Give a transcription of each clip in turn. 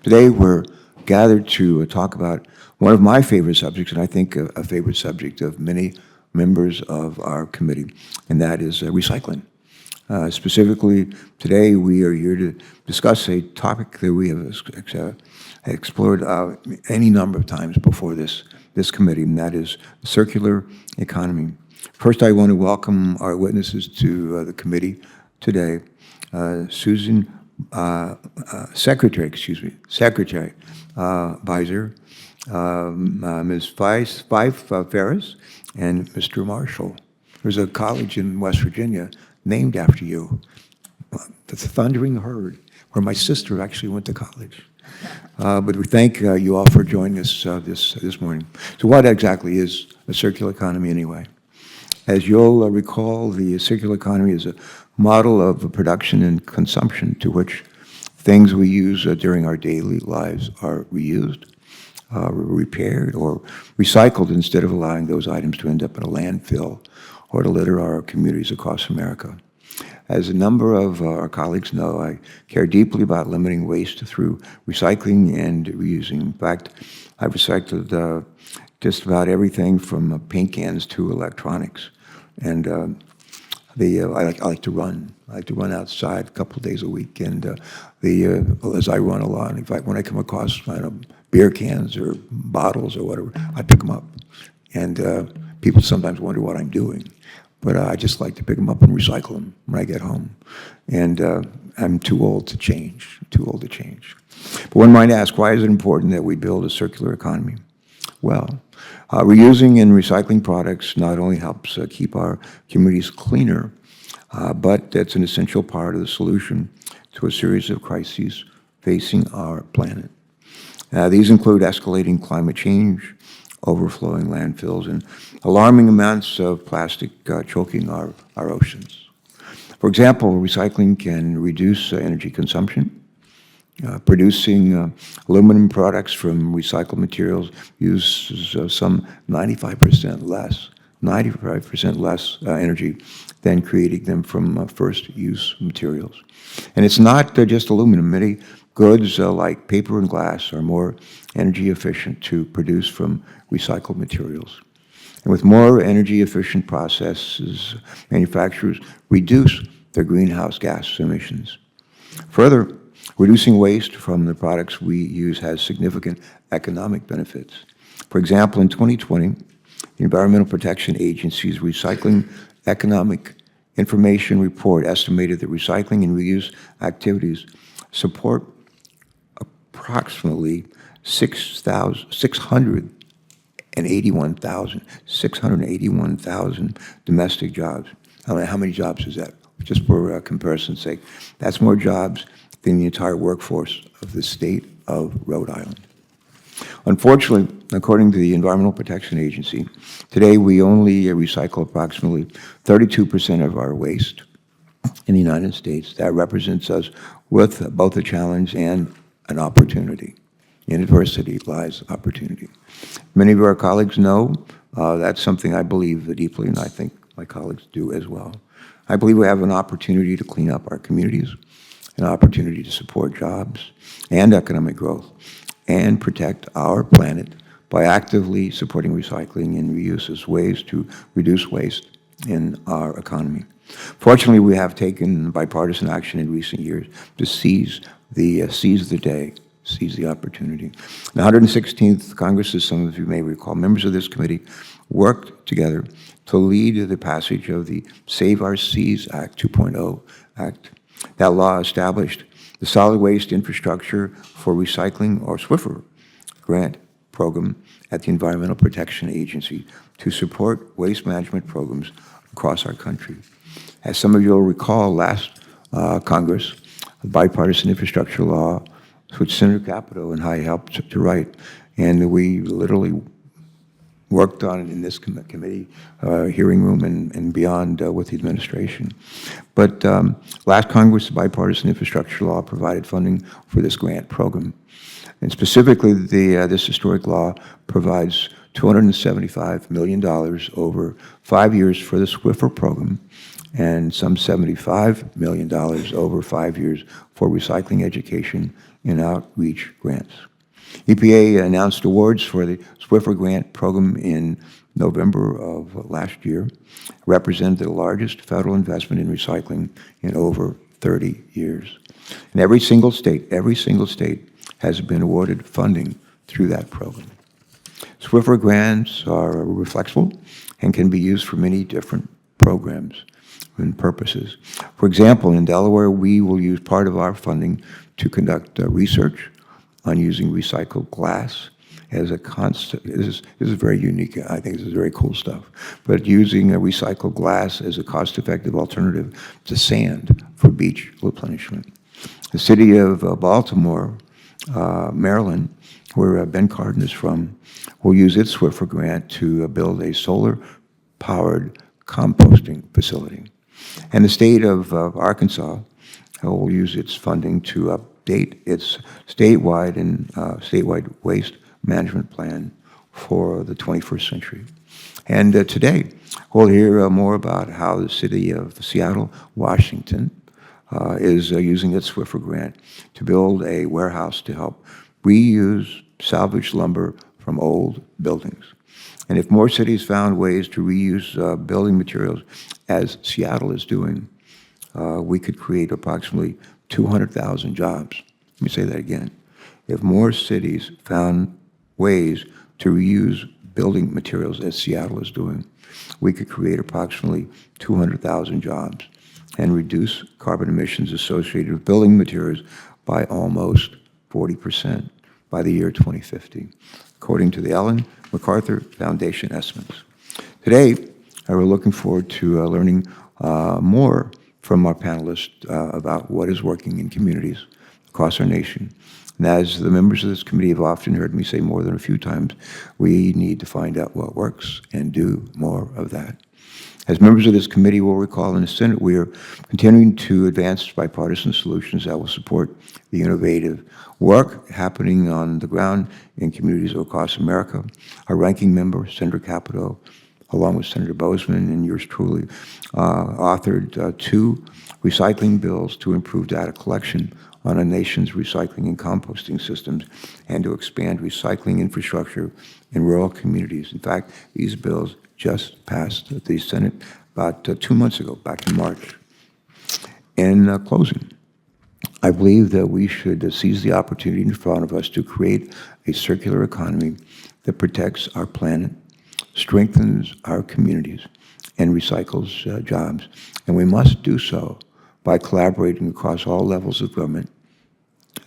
Today we're gathered to talk about one of my favorite subjects, and I think a favorite subject of many members of our committee, and that is recycling. Specifically, today we are here to discuss a topic that we have explored any number of times before this committee, and that is the circular economy. First, I want to welcome our witnesses to the committee today. Susan, Secretary Beiser, Ms. Fife Ferris, and Mr. Marshall. There's a college in West Virginia named after you, the Thundering Herd, where my sister actually went to college. But we thank you all for joining us this morning. So what exactly is a circular economy anyway? As you'll recall, the circular economy is a model of production and consumption to which things we use during our daily lives are reused, repaired, or recycled instead of allowing those items to end up in a landfill or to litter our communities across America. As a number of our colleagues know, I care deeply about limiting waste through recycling and reusing. In fact, I've recycled just about everything from paint cans to electronics. And I like to run. I like to run outside a couple of days a week. And as I run along, in fact, when I come across beer cans or bottles or whatever, I pick them up. And people sometimes wonder what I'm doing. But I just like to pick them up and recycle them when I get home. And I'm too old to change, But one might ask, why is it important that we build a circular economy? Well, reusing and recycling products not only helps keep our communities cleaner, but it's an essential part of the solution to a series of crises facing our planet. These include escalating climate change, overflowing landfills, and alarming amounts of plastic choking our oceans. For example, recycling can reduce energy consumption. Producing aluminum products from recycled materials uses some 95% less energy than creating them from first-use materials. And it's not just aluminum. Many goods like paper and glass are more energy efficient to produce from recycled materials. And with more energy efficient processes, manufacturers reduce their greenhouse gas emissions. Further, reducing waste from the products we use has significant economic benefits. For example, in 2020, the Environmental Protection Agency's Recycling Economic Information Report estimated that recycling and reuse activities support approximately 681,000 domestic jobs. How many jobs is that? Just for comparison's sake, that's more jobs than the entire workforce of the state of Rhode Island. Unfortunately, according to the Environmental Protection Agency, today we only recycle approximately 32% of our waste in the United States. That represents us with both a challenge and an opportunity. In adversity lies opportunity. Many of our colleagues know that's something I believe deeply, and I think my colleagues do as well. I believe we have an opportunity to clean up our communities, an opportunity to support jobs and economic growth, and protect our planet by actively supporting recycling and reuse as ways to reduce waste in our economy. Fortunately, we have taken bipartisan action in recent years to seize the day, seize the opportunity. The 116th Congress, as some of you may recall, members of this committee worked together to lead the passage of the Save Our Seas Act 2.0 Act. That law established the Solid Waste Infrastructure for Recycling, or SWIFR, grant program at the Environmental Protection Agency to support waste management programs across our country. As some of you will recall, last Congress, the bipartisan infrastructure law, which Senator Capito and I helped to write, and we literally worked on it in this committee, hearing room and beyond with the administration. But last Congress, the bipartisan infrastructure law provided funding for this grant program. And specifically, this historic law provides $275 million over 5 years for the SWIFR program, and some $75 million over 5 years for recycling education and outreach grants. EPA announced awards for the Swiffer Grant Program in November of last year, represented the largest federal investment in recycling in over 30 years. And every single state has been awarded funding through that program. Swiffer grants are flexible and can be used for many different programs and purposes. For example, in Delaware, we will use part of our funding to conduct research on using recycled glass as a constant. This is very unique. I think this is very cool stuff. But using a recycled glass as a cost-effective alternative to sand for beach replenishment. The city of Baltimore, Maryland, where Ben Cardin is from, will use its Swiffer grant to build a solar-powered composting facility. And the state of Arkansas will use its funding to update its statewide waste management plan for the 21st century. And today, we'll hear more about how the city of Seattle, Washington, is using its Swiffer grant to build a warehouse to help reuse salvaged lumber from old buildings. And if more cities found ways to reuse building materials, as Seattle is doing, we could create approximately 200,000 jobs. Let me say that again. If more cities found ways to reuse building materials, as Seattle is doing, we could create approximately 200,000 jobs and reduce carbon emissions associated with building materials by almost 40% by the year 2050, according to the Ellen MacArthur Foundation estimates. Today, we're looking forward to learning more from our panelists about what is working in communities across our nation. And as the members of this committee have often heard me say more than a few times, we need to find out what works and do more of that. As members of this committee will recall, in the Senate, we are continuing to advance bipartisan solutions that will support the innovative work happening on the ground in communities across America. Our ranking member, Senator Capito, along with Senator Bozeman and yours truly, authored 2 recycling bills to improve data collection on our nation's recycling and composting systems and to expand recycling infrastructure in rural communities. In fact, these bills just passed the Senate about 2 months ago, back in March. In closing, I believe that we should seize the opportunity in front of us to create a circular economy that protects our planet, strengthens our communities, and recycles jobs. And we must do so by collaborating across all levels of government.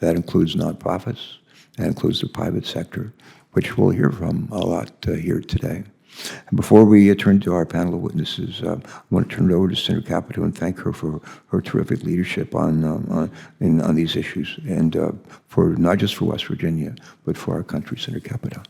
That includes nonprofits, that includes the private sector, which we'll hear from a lot here today. And before we turn to our panel of witnesses, I want to turn it over to Senator Capito and thank her for her terrific leadership on these issues, and for not just for West Virginia, but for our country. Senator Capito.